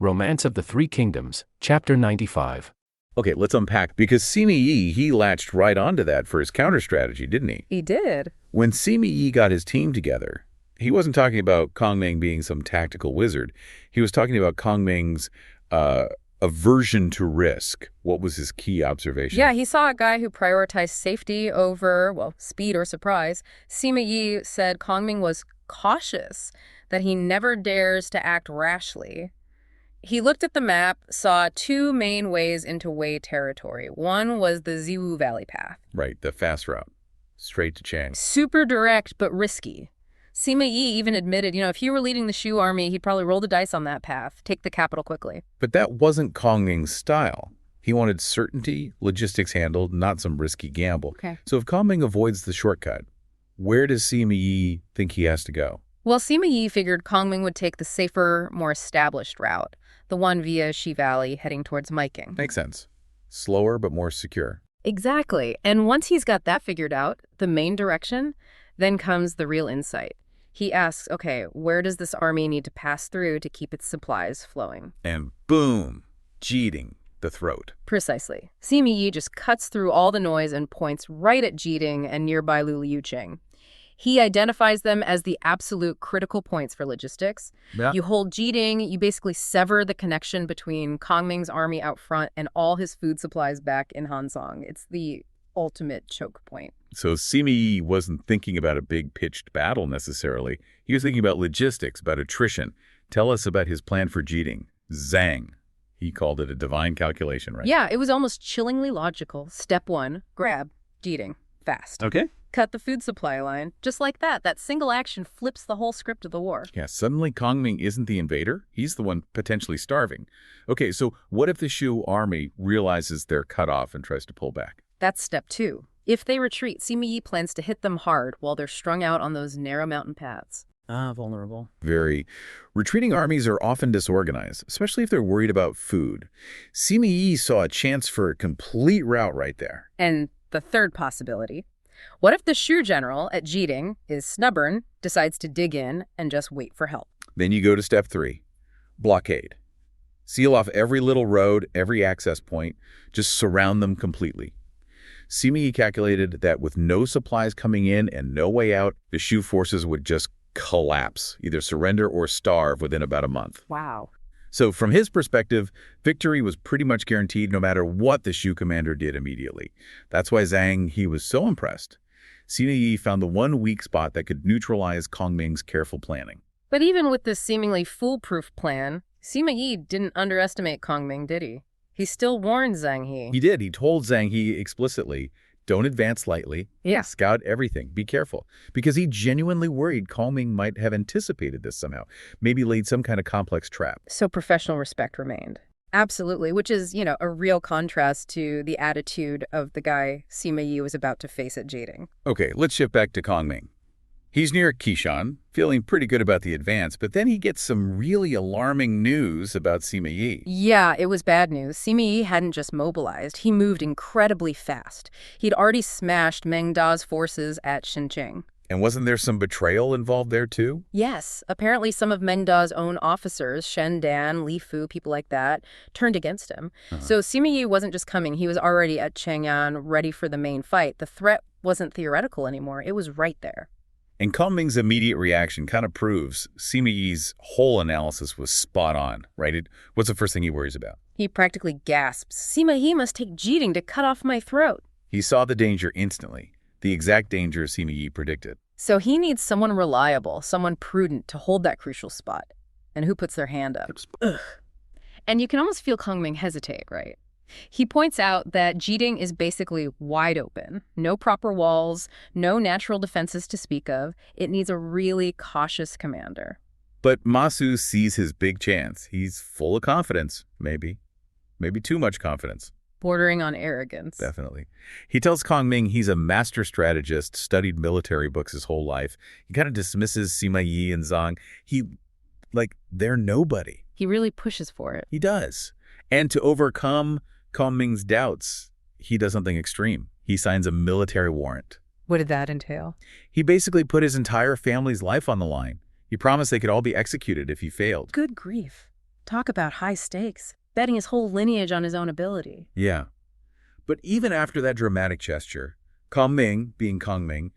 Romance of the Three Kingdoms, Chapter 95. Okay, let's unpack, because Sima Yi, he latched right onto that for his counter strategy, didn't he? He did. When Sima Yi got his team together, he wasn't talking about Kongming being some tactical wizard. He was talking about Kongming's aversion to risk. What was his key observation? Yeah, he saw a guy who prioritized safety over, well, speed or surprise. Sima Yi said Kongming was cautious, that he never dares to act rashly. He looked at the map, saw two main ways into Wei territory. One was the Ziwu Valley path. Right, the fast route, straight to Chang. Super direct, but risky. Sima Yi even admitted, if he were leading the Shu army, he'd probably roll the dice on that path, take the capital quickly. But that wasn't Kongming's style. He wanted certainty, logistics handled, not some risky gamble. Okay. So if Kongming avoids the shortcut, where does Sima Yi think he has to go? Well, Sima Yi figured Kongming would take the safer, more established route, the one via Shi Valley heading towards Miking. Makes sense. Slower but more secure. Exactly. And once he's got that figured out, the main direction, then comes the real insight. He asks, okay, where does this army need to pass through to keep its supplies flowing? And boom, Jieting, the throat. Precisely. Sima Yi just cuts through all the noise and points right at Jieting and nearby Luliucheng. He identifies them as the absolute critical points for logistics. Yeah. You hold Jieting, you basically sever the connection between Kongming's army out front and all his food supplies back in Hansong. It's the ultimate choke point. So Sima Yi wasn't thinking about a big pitched battle necessarily. He was thinking about logistics, about attrition. Tell us about his plan for Jieting. Zhang. He called it a divine calculation, right? Yeah, it was almost chillingly logical. Step one, grab Jieting fast. Okay. Cut the food supply line. Just like that. That single action flips the whole script of the war. Yeah, suddenly Kongming isn't the invader. He's the one potentially starving. Okay, so what if the Shu army realizes they're cut off and tries to pull back? That's step two. If they retreat, Sima Yi plans to hit them hard while they're strung out on those narrow mountain paths. Vulnerable. Very. Retreating armies are often disorganized, especially if they're worried about food. Sima Yi saw a chance for a complete rout right there. And the third possibility, what if the Shu general at Jieting is stubborn, decides to dig in and just wait for help? Then you go to step 3, blockade. Seal off every little road, every access point, just surround them completely. Sima Yi calculated that with no supplies coming in and no way out, the Shu forces would just collapse, either surrender or starve within about a month. Wow. So from his perspective, victory was pretty much guaranteed no matter what the Shu commander did immediately. That's why Zhang, he was so impressed. Sima Yi found the one weak spot that could neutralize Kongming's careful planning. But even with this seemingly foolproof plan, Sima Yi didn't underestimate Kongming, did he? He still warned Zhang He. He did. He told Zhang He explicitly, don't advance lightly. Yeah. Scout everything. Be careful. Because he genuinely worried Kongming might have anticipated this somehow. Maybe laid some kind of complex trap. So professional respect remained. Absolutely, which is, a real contrast to the attitude of the guy Sima Yi was about to face at Jieting. Okay, let's shift back to Kongming. He's near Qishan, feeling pretty good about the advance, but then he gets some really alarming news about Sima Yi. Yeah, it was bad news. Sima Yi hadn't just mobilized. He moved incredibly fast. He'd already smashed Meng Da's forces at Xinjiang. And wasn't there some betrayal involved there too? Yes. Apparently some of Meng Da's own officers, Shen Dan, Li Fu, people like that, turned against him. So Sima Yi wasn't just coming. He was already at Chang'an, ready for the main fight. The threat wasn't theoretical anymore. It was right there. And Kongming's immediate reaction kind of proves Sima Yi's whole analysis was spot on, right? What's the first thing he worries about? He practically gasps, Sima Yi must take Jieting to cut off my throat. He saw the danger instantly, the exact danger Sima Yi predicted. So he needs someone reliable, someone prudent to hold that crucial spot. And who puts their hand up? Ugh. And you can almost feel Kongming hesitate, right? He points out that Jieting is basically wide open. No proper walls, no natural defenses to speak of. It needs a really cautious commander. But Masu sees his big chance. He's full of confidence, maybe. Maybe too much confidence. Bordering on arrogance. Definitely. He tells Kongming he's a master strategist, studied military books his whole life. He kind of dismisses Sima Yi and Zhang. They're nobody. He really pushes for it. He does. And to overcome Kongming's doubts, he does something extreme. He signs a military warrant. What did that entail? He basically put his entire family's life on the line. He promised they could all be executed if he failed. Good grief. Talk about high stakes, betting his whole lineage on his own ability. Yeah. But even after that dramatic gesture, Kongming, being Kongming,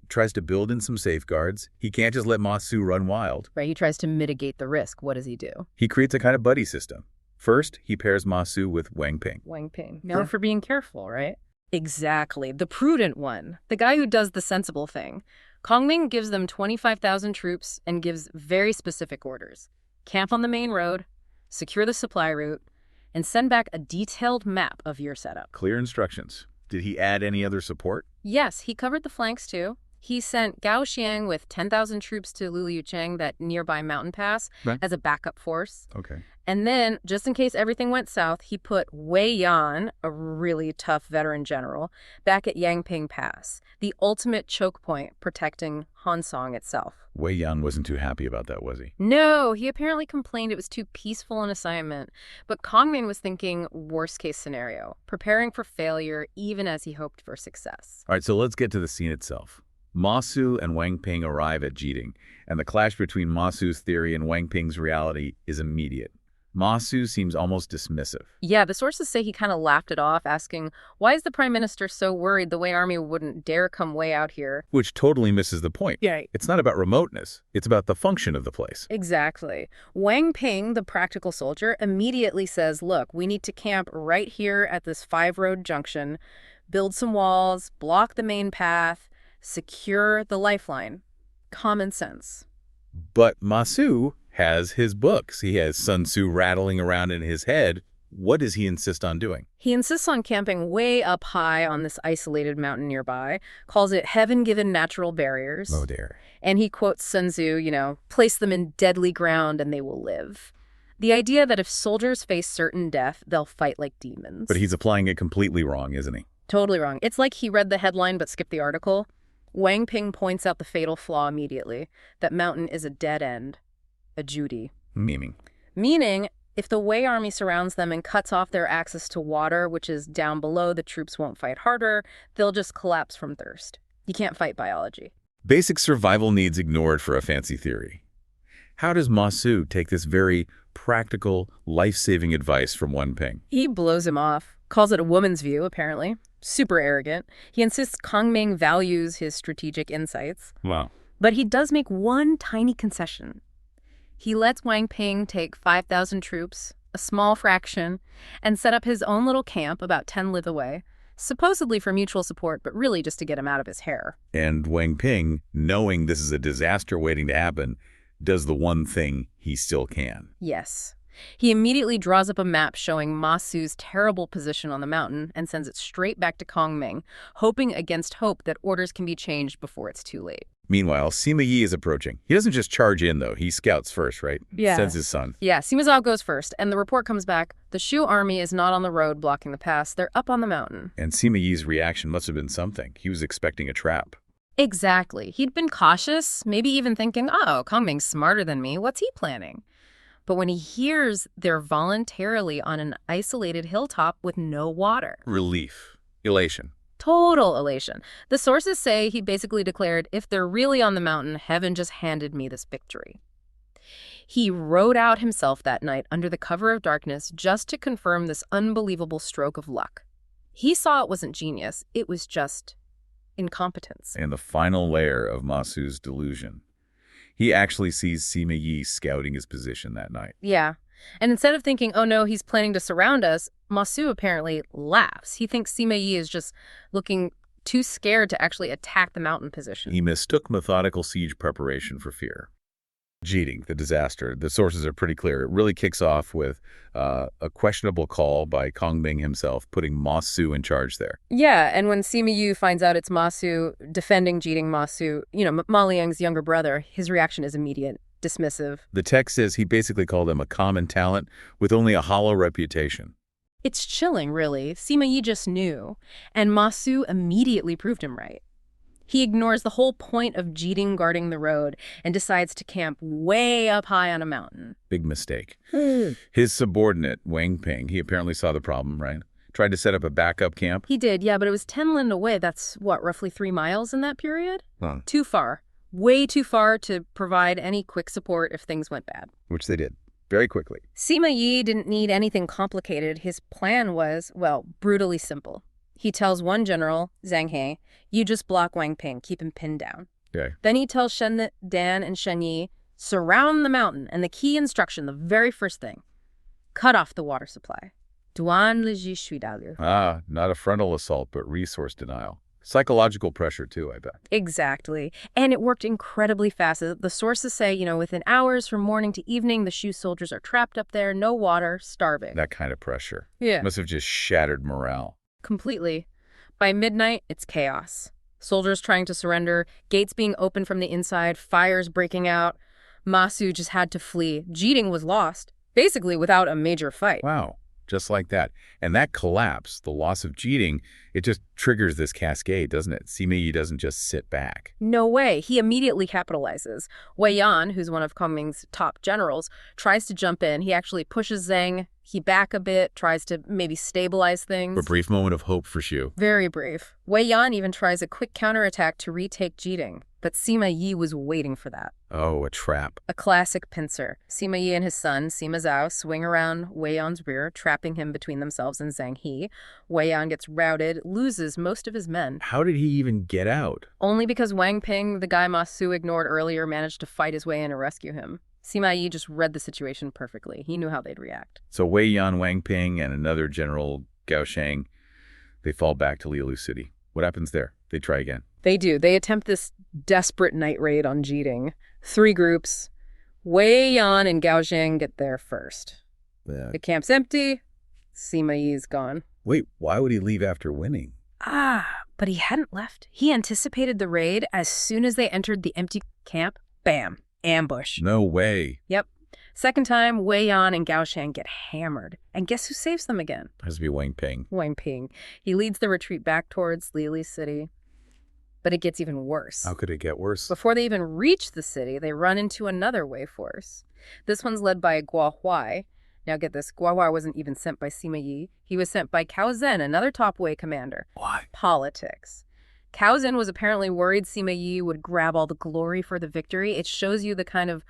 tries to build in some safeguards. He can't just let Ma Su run wild. Right, he tries to mitigate the risk. What does he do? He creates a kind of buddy system. First, he pairs Ma Su with Wang Ping. Wang Ping. Known for being careful, right? Exactly. The prudent one. The guy who does the sensible thing. Kongming gives them 25,000 troops and gives very specific orders. Camp on the main road, secure the supply route, and send back a detailed map of your setup. Clear instructions. Did he add any other support? Yes, he covered the flanks too. He sent Gao Xiang with 10,000 troops to Lulucheng, that nearby mountain pass, as a backup force. Okay. And then, just in case everything went south, he put Wei Yan, a really tough veteran general, back at Yangping Pass, the ultimate choke point protecting Hansong itself. Wei Yan wasn't too happy about that, was he? No, he apparently complained it was too peaceful an assignment. But Kongming was thinking worst-case scenario, preparing for failure even as he hoped for success. All right, so let's get to the scene itself. Ma Su and Wang Ping arrive at Jieting, and the clash between Ma Su's theory and Wang Ping's reality is immediate. Ma Su seems almost dismissive. Yeah, the sources say he kind of laughed it off, asking, why is the prime minister so worried the Wei army wouldn't dare come way out here? Which totally misses the point. Yeah. It's not about remoteness. It's about the function of the place. Exactly. Wang Ping, the practical soldier, immediately says, look, we need to camp right here at this 5-road junction, build some walls, block the main path, secure the lifeline. Common sense. But Ma Su has his books. He has Sun Tzu rattling around in his head. What does he insist on doing? He insists on camping way up high on this isolated mountain nearby, calls it heaven-given natural barriers. Oh, dear. And he quotes Sun Tzu, place them in deadly ground and they will live. The idea that if soldiers face certain death, they'll fight like demons. But he's applying it completely wrong, isn't he? Totally wrong. It's like he read the headline but skipped the article. Wang Ping points out the fatal flaw immediately. That mountain is a dead end. A Judy. Meaning, if the Wei army surrounds them and cuts off their access to water, which is down below, the troops won't fight harder. They'll just collapse from thirst. You can't fight biology. Basic survival needs ignored for a fancy theory. How does Ma Su take this very practical, life-saving advice from Wang Ping? He blows him off. Calls it a woman's view, apparently. Super arrogant. He insists Kongming values his strategic insights. Wow. But he does make one tiny concession. He lets Wang Ping take 5,000 troops, a small fraction, and set up his own little camp about 10 li away, supposedly for mutual support, but really just to get him out of his hair. And Wang Ping, knowing this is a disaster waiting to happen, does the one thing he still can. Yes. He immediately draws up a map showing Ma Su's terrible position on the mountain and sends it straight back to Kongming, hoping against hope that orders can be changed before it's too late. Meanwhile, Sima Yi is approaching. He doesn't just charge in, though. He scouts first, right? Yeah. Sends his son. Yeah, Sima Zhao goes first, and the report comes back. The Shu army is not on the road blocking the pass. They're up on the mountain. And Sima Yi's reaction must have been something. He was expecting a trap. Exactly. He'd been cautious, maybe even thinking, oh, Kongming's smarter than me. What's he planning? But when he hears they're voluntarily on an isolated hilltop with no water. Relief. Elation. Total elation. The sources say he basically declared, if they're really on the mountain, heaven just handed me this victory. He rode out himself that night under the cover of darkness just to confirm this unbelievable stroke of luck. He saw it wasn't genius. It was just incompetence. And the final layer of Ma Su's delusion. He actually sees Sima Yi scouting his position that night. Yeah. And instead of thinking, oh no, he's planning to surround us, Ma Su apparently laughs. He thinks Sima Yi is just looking too scared to actually attack the mountain position. He mistook methodical siege preparation for fear. Jieting, the disaster, the sources are pretty clear. It really kicks off with a questionable call by Kongming himself, putting Ma Su in charge there. Yeah, and when Sima Yi finds out it's Ma Su defending Jieting Ma Su, Ma Liang's younger brother, his reaction is immediate, dismissive. The text says he basically called him a common talent with only a hollow reputation. It's chilling, really. Sima Yi just knew, and Ma Su immediately proved him right. He ignores the whole point of Jieting guarding the road and decides to camp way up high on a mountain. Big mistake. His subordinate, Wang Ping, he apparently saw the problem, right? Tried to set up a backup camp. He did, yeah, but it was 10 lin away. That's, what, roughly 3 miles in that period? Huh. Too far. Way too far to provide any quick support if things went bad. Which they did. very quickly. Sima Yi didn't need anything complicated. His plan was, well, brutally simple. He tells one general, Zhang He, you just block Wang Ping, keep him pinned down. Okay. Then he tells Shen Dan and Shen Yi, surround the mountain, and the key instruction, the very first thing, cut off the water supply. Duan le ji shui dalu. Ah, not a frontal assault, but resource denial. Psychological pressure, too, I bet. Exactly. And it worked incredibly fast. The sources say, within hours from morning to evening, the Shu soldiers are trapped up there, no water, starving. That kind of pressure. Yeah. Must have just shattered morale. Completely. By midnight, it's chaos. Soldiers trying to surrender, gates being opened from the inside, fires breaking out. Ma Su just had to flee. Jieting was lost, basically without a major fight. Wow. Just like that. And that collapse, the loss of Jieting, it just triggers this cascade, doesn't it? Sima Yi doesn't just sit back. No way. He immediately capitalizes. Wei Yan, who's one of Kongming's top generals, tries to jump in. He actually pushes Zhang. He back a bit, tries to maybe stabilize things. A brief moment of hope for Shu. Very brief. Wei Yan even tries a quick counterattack to retake Jieting. But Sima Yi was waiting for that. Oh, a trap. A classic pincer. Sima Yi and his son, Sima Zhao, swing around Wei Yan's rear, trapping him between themselves and Zhang He. Wei Yan gets routed, loses most of his men. How did he even get out? Only because Wang Ping, the guy Ma Su ignored earlier, managed to fight his way in and rescue him. Sima Yi just read the situation perfectly. He knew how they'd react. So Wei Yan, Wang Ping, and another general, Gao Shang, they fall back to Lilu City. What happens there? They try again. They do. They attempt this desperate night raid on Jieting. 3 groups. Wei Yan and Gao Shang get there first. The camp's empty. Sima Yi's gone. Wait, why would he leave after winning? But he hadn't left. He anticipated the raid. As soon as they entered the empty camp, bam, ambush. No way. Yep. Second time, Wei Yan and Gao Shang get hammered. And guess who saves them again? Has to be Wang Ping. Wang Ping. He leads the retreat back towards Lili City. But it gets even worse. How could it get worse? Before they even reach the city, they run into another Wei force. This one's led by Guo Huai. Now get this, Guo Huai wasn't even sent by Sima Yi. He was sent by Cao Zhen, another top Wei commander. Why? Politics. Cao Zhen was apparently worried Sima Yi would grab all the glory for the victory. It shows you the kind of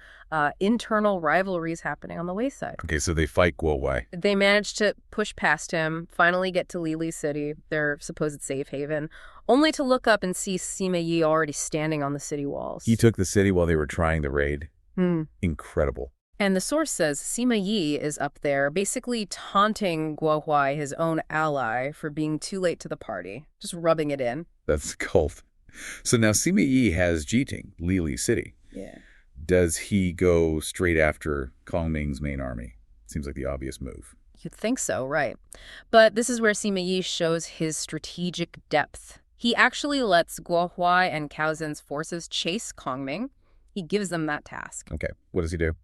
internal rivalries happening on the Wei side. Okay, so they fight Guo Huai. They managed to push past him, finally get to Lili City, their supposed safe haven, only to look up and see Sima Yi already standing on the city walls. He took the city while they were trying the raid. Incredible. And the source says Sima Yi is up there basically taunting Guo Huai, his own ally, for being too late to the party, just rubbing it in. That's the cult. So now Sima Yi has Jieting, Lili City. Yeah. Does he go straight after Kongming's main army? Seems like the obvious move. You'd think so, right. But this is where Sima Yi shows his strategic depth. He actually lets Guo Huai and Cao Zhen's forces chase Kongming. He gives them that task. Okay, what does he do?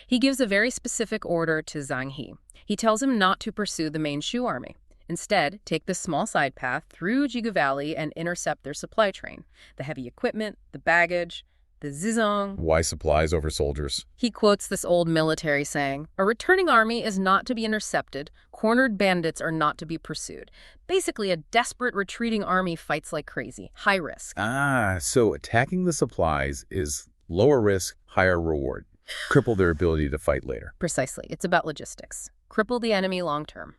He gives a very specific order to Zhang He. He tells him not to pursue the main Shu army. Instead, take the small side path through Jigu Valley and intercept their supply train. The heavy equipment, the baggage, the zizong. Why supplies over soldiers? He quotes this old military saying, a returning army is not to be intercepted, cornered bandits are not to be pursued. Basically, a desperate retreating army fights like crazy, high risk. So attacking the supplies is lower risk, higher reward. Cripple their ability to fight later. Precisely. It's about logistics. Cripple the enemy long term.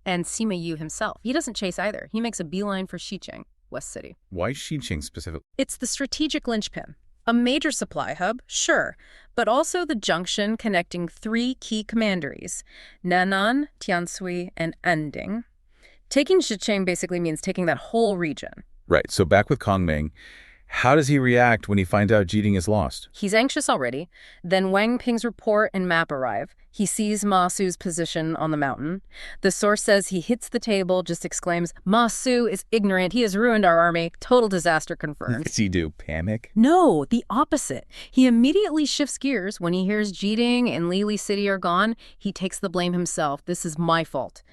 And Sima Yi himself, he doesn't chase either. He makes a beeline for Xicheng, West City. Why Xicheng specifically? It's the strategic linchpin. A major supply hub, sure, but also the junction connecting 3 key commanderies, Nan'an, Tianshui, and Anding. Taking Xicheng basically means taking that whole region. Right, so back with Kongming, how does he react when he finds out Jieting is lost? He's anxious already. Then Wang Ping's report and map arrive. He sees Ma Su's position on the mountain. The source says he hits the table, just exclaims, Ma Su is ignorant. He has ruined our army. Total disaster confirmed. What does he do, panic? No, the opposite. He immediately shifts gears. When he hears Jieting and Lili City are gone, he takes the blame himself. This is my fault.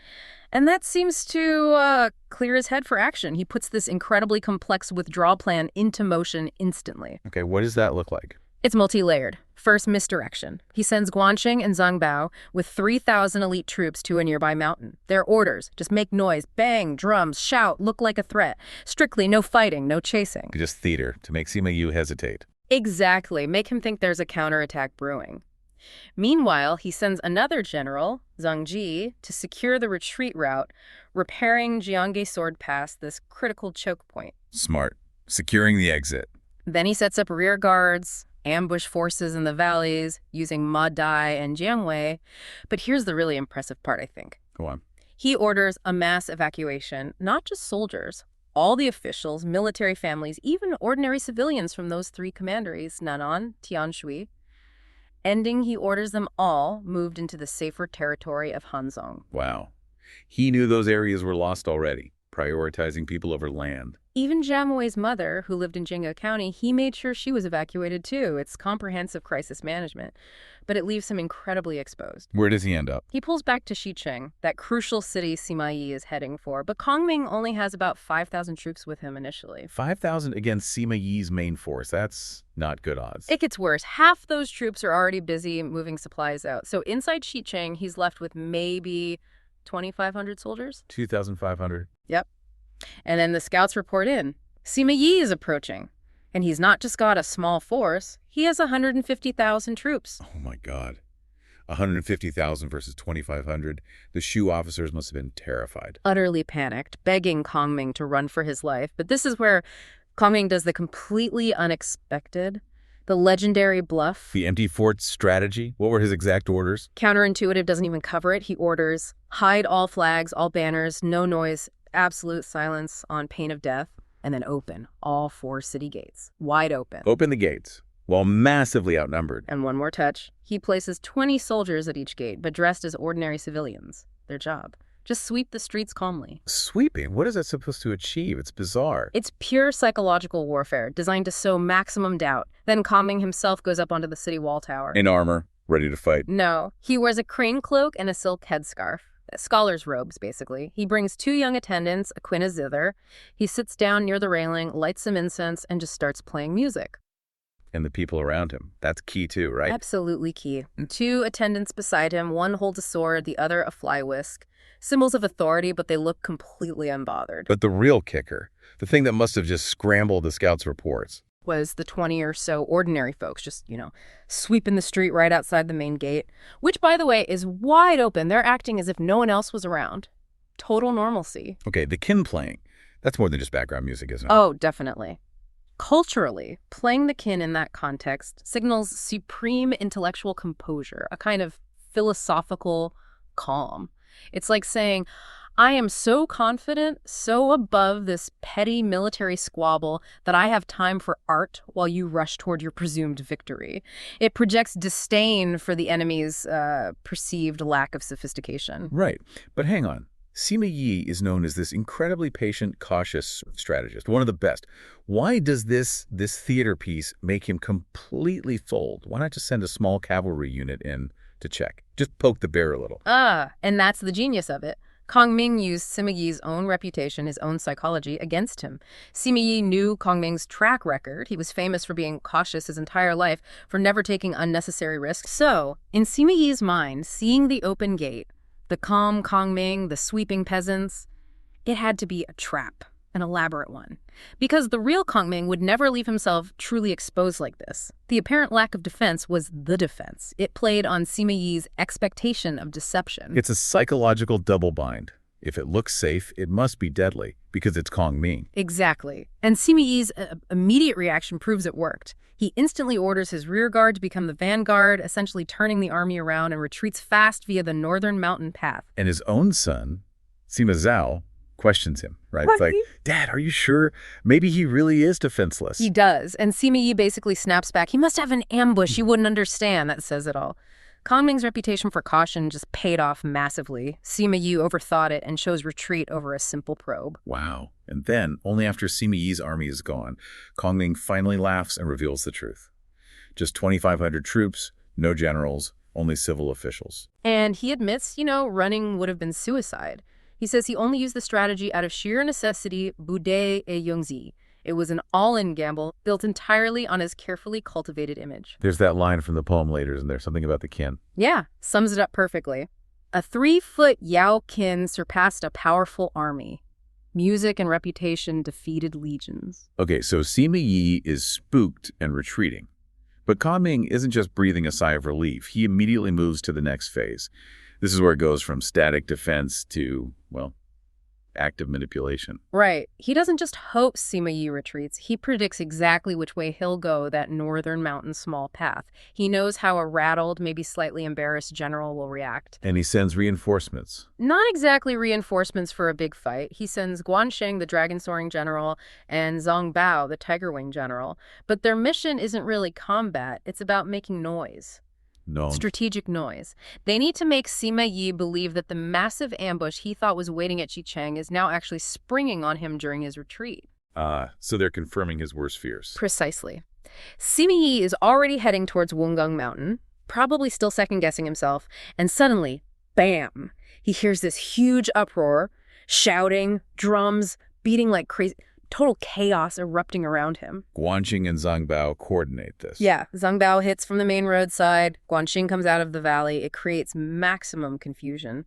And that seems to clear his head for action. He puts this incredibly complex withdrawal plan into motion instantly. Okay, what does that look like? It's multi-layered. First, misdirection. He sends Guanxing and Zhang Bao with 3,000 elite troops to a nearby mountain. Their orders, just make noise, bang, drums, shout, look like a threat. Strictly no fighting, no chasing. Just theater, to make Sima Yi hesitate. Exactly. Make him think there's a counterattack brewing. Meanwhile, he sends another general, Zhang Ji, to secure the retreat route, repairing Jianghe Sword Pass, this critical choke point. Smart. Securing the exit. Then he sets up rear guards, ambush forces in the valleys, using Ma Dai and Jiang Wei. But here's the really impressive part, I think. Go on. He orders a mass evacuation, not just soldiers, all the officials, military families, even ordinary civilians from those three commanderies, Nan'an, Tianshui. Ending, he orders them all moved into the safer territory of Hanzhong. Wow. He knew those areas were lost already, prioritizing people over land. Even Jiang Wei's mother, who lived in Jinghe County, he made sure she was evacuated too. It's comprehensive crisis management. But it leaves him incredibly exposed. Where does he end up? He pulls back to Xicheng, that crucial city Sima Yi is heading for, but Kongming only has about 5,000 troops with him initially. 5,000 against Sima Yi's main force. That's not good odds. It gets worse. Half those troops are already busy moving supplies out. So inside Xicheng, he's left with maybe 2,500 soldiers? 2,500. Yep. And then the scouts report in. Sima Yi is approaching. And he's not just got a small force, he has 150,000 troops. Oh my God. 150,000 versus 2,500. The Shu officers must have been terrified. Utterly panicked, begging Kongming to run for his life. But this is where Kongming does the completely unexpected, the legendary bluff. The empty fort strategy? What were his exact orders? Counterintuitive, doesn't even cover it. He orders, hide all flags, all banners, no noise, absolute silence on pain of death, and then open all 4 city gates, wide open. Open the gates, while massively outnumbered. And one more touch. He places 20 soldiers at each gate, but dressed as ordinary civilians. Their job. Just sweep the streets calmly. Sweeping? What is that supposed to achieve? It's bizarre. It's pure psychological warfare, designed to sow maximum doubt. Then Kongming himself goes up onto the city wall tower. In armor, ready to fight. No. He wears a crane cloak and a silk headscarf. Scholar's robes, basically. He brings 2 young attendants, a queen, a zither. He sits down near the railing, lights some incense, and just starts playing music. And the people around him. That's key too, right? Absolutely key. 2 attendants beside him, one holds a sword, the other a fly whisk. Symbols of authority, but they look completely unbothered. But the real kicker, the thing that must have just scrambled the scouts' reports, was the 20 or so ordinary folks just, sweeping the street right outside the main gate, which, by the way, is wide open. They're acting as if no one else was around. Total normalcy. Okay, the kin playing. That's more than just background music, isn't it? Oh, definitely. Culturally, playing the kin in that context signals supreme intellectual composure, a kind of philosophical calm. It's like saying, I am so confident, so above this petty military squabble that I have time for art while you rush toward your presumed victory. It projects disdain for the enemy's perceived lack of sophistication. Right. But hang on. Sima Yi is known as this incredibly patient, cautious strategist, one of the best. Why does this theater piece make him completely fold? Why not just send a small cavalry unit in to check? Just poke the bear a little. And that's the genius of it. Kongming used Sima Yi's own reputation, his own psychology, against him. Sima Yi knew Kongming's track record. He was famous for being cautious his entire life, for never taking unnecessary risks. So, in Sima Yi's mind, seeing the open gate, the calm Kongming, the sweeping peasants, it had to be a trap, an elaborate one. Because the real Kongming would never leave himself truly exposed like this. The apparent lack of defense was the defense. It played on Sima Yi's expectation of deception. It's a psychological double bind. If it looks safe, it must be deadly, because it's Kongming. Exactly. And Sima Yi's immediate reaction proves it worked. He instantly orders his rear guard to become the vanguard, essentially turning the army around, and retreats fast via the northern mountain path. And his own son, Sima Zhao, questions him, right? It's like, Dad, are you sure? Maybe he really is defenseless. He does. And Sima Yi basically snaps back. He must have an ambush. You wouldn't understand. That says it all. Kongming's reputation for caution just paid off massively. Sima Yi overthought it and chose retreat over a simple probe. Wow. And then, only after Sima Yi's army is gone, Kongming finally laughs and reveals the truth. Just 2,500 troops, no generals, only civil officials. And he admits, running would have been suicide. He says he only used the strategy out of sheer necessity, boudet et yongzi. It was an all-in gamble, built entirely on his carefully cultivated image. There's that line from the poem later, isn't there? Something about the kin. Yeah, sums it up perfectly. A 3-foot Yao kin surpassed a powerful army. Music and reputation defeated legions. Okay, so Sima Yi is spooked and retreating. But Kongming isn't just breathing a sigh of relief. He immediately moves to the next phase. This is where it goes from static defense to, well, active manipulation. Right. He doesn't just hope Sima Yi retreats. He predicts exactly which way he'll go that northern mountain small path. He knows how a rattled, maybe slightly embarrassed general will react. And he sends reinforcements. Not exactly reinforcements for a big fight. He sends Guansheng, the dragon-soaring general, and Zhang Bao, the tiger-wing general. But their mission isn't really combat. It's about making noise. No. Strategic noise. They need to make Sima Yi believe that the massive ambush he thought was waiting at Jieting is now actually springing on him during his retreat. So they're confirming his worst fears. Precisely. Sima Yi is already heading towards Wungung Mountain, probably still second-guessing himself, and suddenly, bam, he hears this huge uproar, shouting, drums, beating like crazy. Total chaos erupting around him. Guanxing and Zhang Bao coordinate this. Yeah, Zhang Bao hits from the main roadside. Guanxing comes out of the valley. It creates maximum confusion.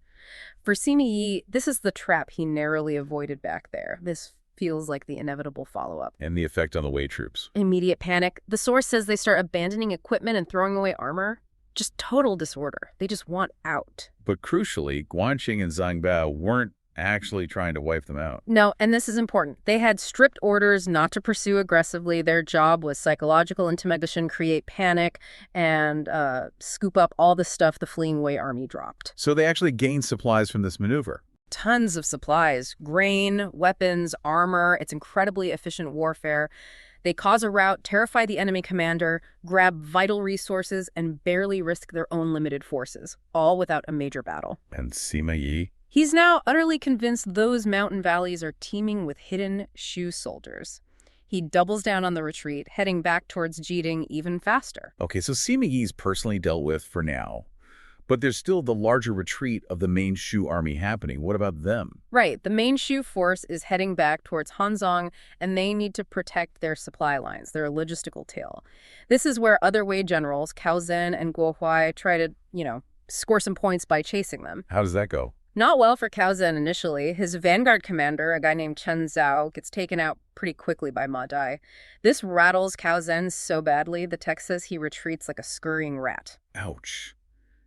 For Sima Yi, this is the trap he narrowly avoided back there. This feels like the inevitable follow-up. And the effect on the Wei troops. Immediate panic. The source says they start abandoning equipment and throwing away armor. Just total disorder. They just want out. But crucially, Guanxing and Zhang Bao weren't actually trying to wipe them out. No, and this is important. They had strict orders not to pursue aggressively. Their job was psychological intimidation, create panic, and scoop up all the stuff the fleeing Wei army dropped. So they actually gained supplies from this maneuver. Tons of supplies, grain, weapons, armor. It's incredibly efficient warfare. They cause a rout, terrify the enemy commander, grab vital resources, and barely risk their own limited forces, all without a major battle. And Sima Yi? He's now utterly convinced those mountain valleys are teeming with hidden Shu soldiers. He doubles down on the retreat, heading back towards Jieting even faster. Okay, so Sima Yi's personally dealt with for now. But there's still the larger retreat of the main Shu army happening. What about them? Right. The main Shu force is heading back towards Hanzhong, and they need to protect their supply lines, their logistical tail. This is where other Wei generals, Cao Zhen and Guo Huai, try to, score some points by chasing them. How does that go? Not well for Cao Zhen initially. His vanguard commander, a guy named Chen Zhao, gets taken out pretty quickly by Ma Dai. This rattles Cao Zhen so badly, the text says he retreats like a scurrying rat. Ouch.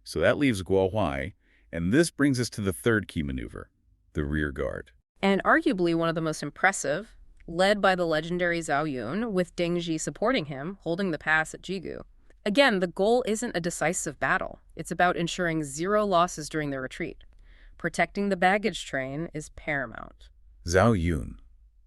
So that leaves Guo Huai, and this brings us to the third key maneuver, the rear guard. And arguably one of the most impressive, led by the legendary Zhao Yun, with Deng Zhi supporting him, holding the pass at Jigu. Again, the goal isn't a decisive battle. It's about ensuring 0 losses during the retreat. Protecting the baggage train is paramount. Zhao Yun.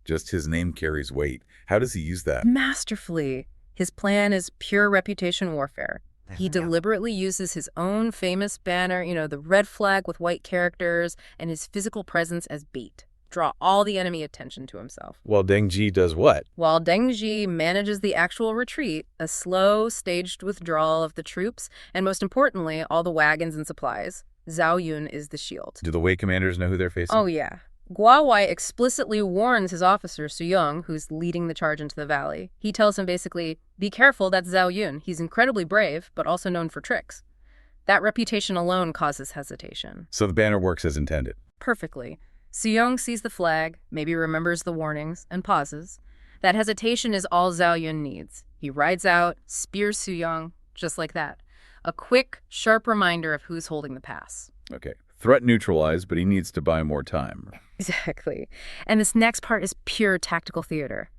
Just his name carries weight. How does he use that? Masterfully. His plan is pure reputation warfare. He deliberately uses his own famous banner, the red flag with white characters, and his physical presence as bait. Draw all the enemy attention to himself. While Deng Zhi does what? While Deng Zhi manages the actual retreat, a slow, staged withdrawal of the troops, and most importantly, all the wagons and supplies, Zhao Yun is the shield. Do the Wei commanders know who they're facing? Oh, yeah. Guo Huai explicitly warns his officer, Su Yong, who's leading the charge into the valley. He tells him basically, be careful, that's Zhao Yun. He's incredibly brave, but also known for tricks. That reputation alone causes hesitation. So the banner works as intended. Perfectly. Su Yong sees the flag, maybe remembers the warnings, and pauses. That hesitation is all Zhao Yun needs. He rides out, spears Su Yong, just like that. A quick, sharp reminder of who's holding the pass. Okay. Threat neutralized, but he needs to buy more time. Exactly. And this next part is pure tactical theater.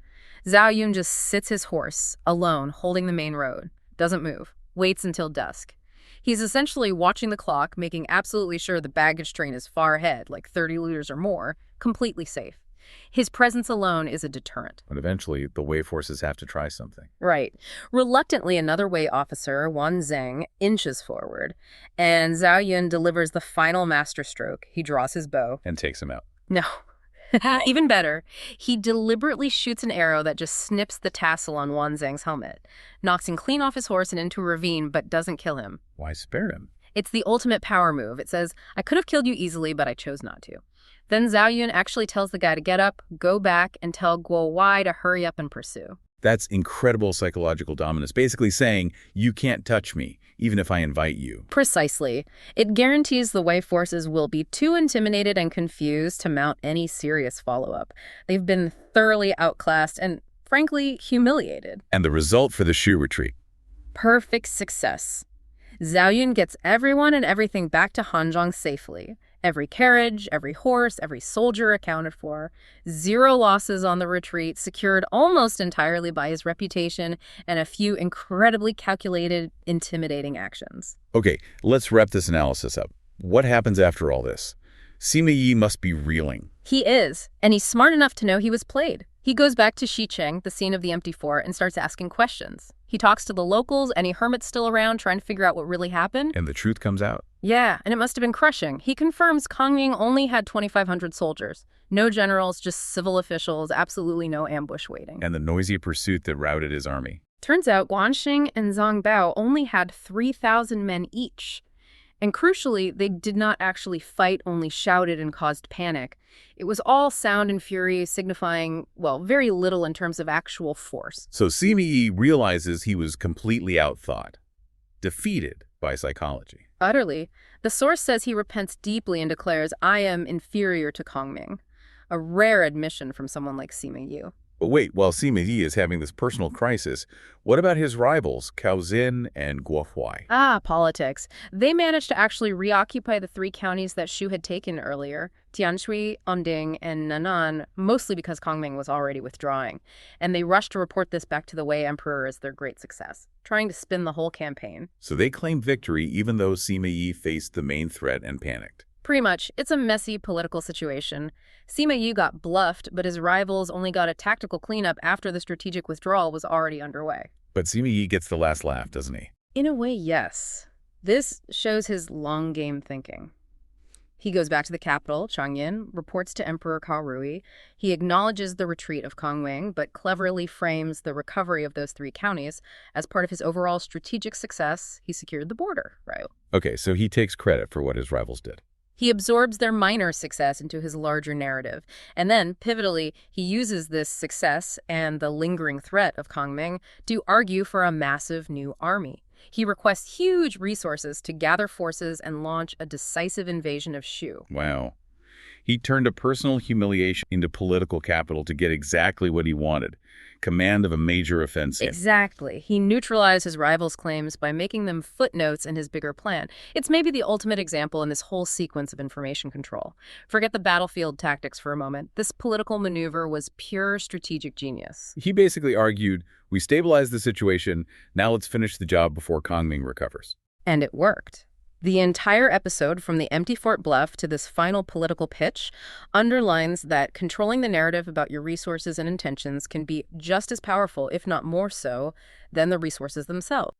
Zhao Yun just sits his horse, alone, holding the main road. Doesn't move. Waits until dusk. He's essentially watching the clock, making absolutely sure the baggage train is far ahead, like 30 liters or more, completely safe. His presence alone is a deterrent. But eventually, the Wei forces have to try something. Right. Reluctantly, another Wei officer, Wan Zheng, inches forward, and Zhao Yun delivers the final masterstroke. He draws his bow. And takes him out. No. Even better, he deliberately shoots an arrow that just snips the tassel on Wan Zheng's helmet, knocks him clean off his horse and into a ravine, but doesn't kill him. Why spare him? It's the ultimate power move. It says, I could have killed you easily, but I chose not to. Then Zhao Yun actually tells the guy to get up, go back, and tell Guo Huai to hurry up and pursue. That's incredible psychological dominance, basically saying, you can't touch me, even if I invite you. Precisely. It guarantees the Wei forces will be too intimidated and confused to mount any serious follow-up. They've been thoroughly outclassed and, frankly, humiliated. And the result for the Shu retreat? Perfect success. Zhao Yun gets everyone and everything back to Hanzhong safely. Every carriage, every horse, every soldier accounted for. 0 losses on the retreat, secured almost entirely by his reputation and a few incredibly calculated, intimidating actions. Okay, let's wrap this analysis up. What happens after all this? Sima Yi must be reeling. He is, and he's smart enough to know he was played. He goes back to Xicheng, the scene of the empty fort, and starts asking questions. He talks to the locals, any hermits still around, trying to figure out what really happened. And the truth comes out. Yeah, and it must have been crushing. He confirms Kongming only had 2,500 soldiers. No generals, just civil officials, absolutely no ambush waiting. And the noisy pursuit that routed his army. Turns out Guanxing and Zhang Bao only had 3,000 men each. And crucially, they did not actually fight, only shouted and caused panic. It was all sound and fury, signifying, well, very little in terms of actual force. So Sima Yi realizes he was completely outthought, defeated by psychology. Utterly. The source says he repents deeply and declares, "I am inferior to Kongming." A rare admission from someone like Sima Yi. But wait, while Sima Yi is having this personal crisis, what about his rivals, Cao Zin and Guo Huai? Politics. They managed to actually reoccupy the 3 counties that Shu had taken earlier, Tianshui, Onding, and Nan'an, mostly because Kongming was already withdrawing. And they rushed to report this back to the Wei Emperor as their great success, trying to spin the whole campaign. So they claimed victory even though Sima Yi faced the main threat and panicked. Pretty much. It's a messy political situation. Sima Yi got bluffed, but his rivals only got a tactical cleanup after the strategic withdrawal was already underway. But Sima Yi gets the last laugh, doesn't he? In a way, yes. This shows his long game thinking. He goes back to the capital, Changyin, reports to Emperor Cao Rui. He acknowledges the retreat of Kongming, but cleverly frames the recovery of those 3 counties as part of his overall strategic success. He secured the border, right? Okay, so he takes credit for what his rivals did. He absorbs their minor success into his larger narrative. And then, pivotally, he uses this success and the lingering threat of Kongming to argue for a massive new army. He requests huge resources to gather forces and launch a decisive invasion of Shu. Wow. He turned a personal humiliation into political capital to get exactly what he wanted, command of a major offensive. Exactly. He neutralized his rivals' claims by making them footnotes in his bigger plan. It's maybe the ultimate example in this whole sequence of information control. Forget the battlefield tactics for a moment. This political maneuver was pure strategic genius. He basically argued, we stabilized the situation, now let's finish the job before Kongming recovers. And it worked. The entire episode, from the empty fort bluff to this final political pitch, underlines that controlling the narrative about your resources and intentions can be just as powerful, if not more so, than the resources themselves.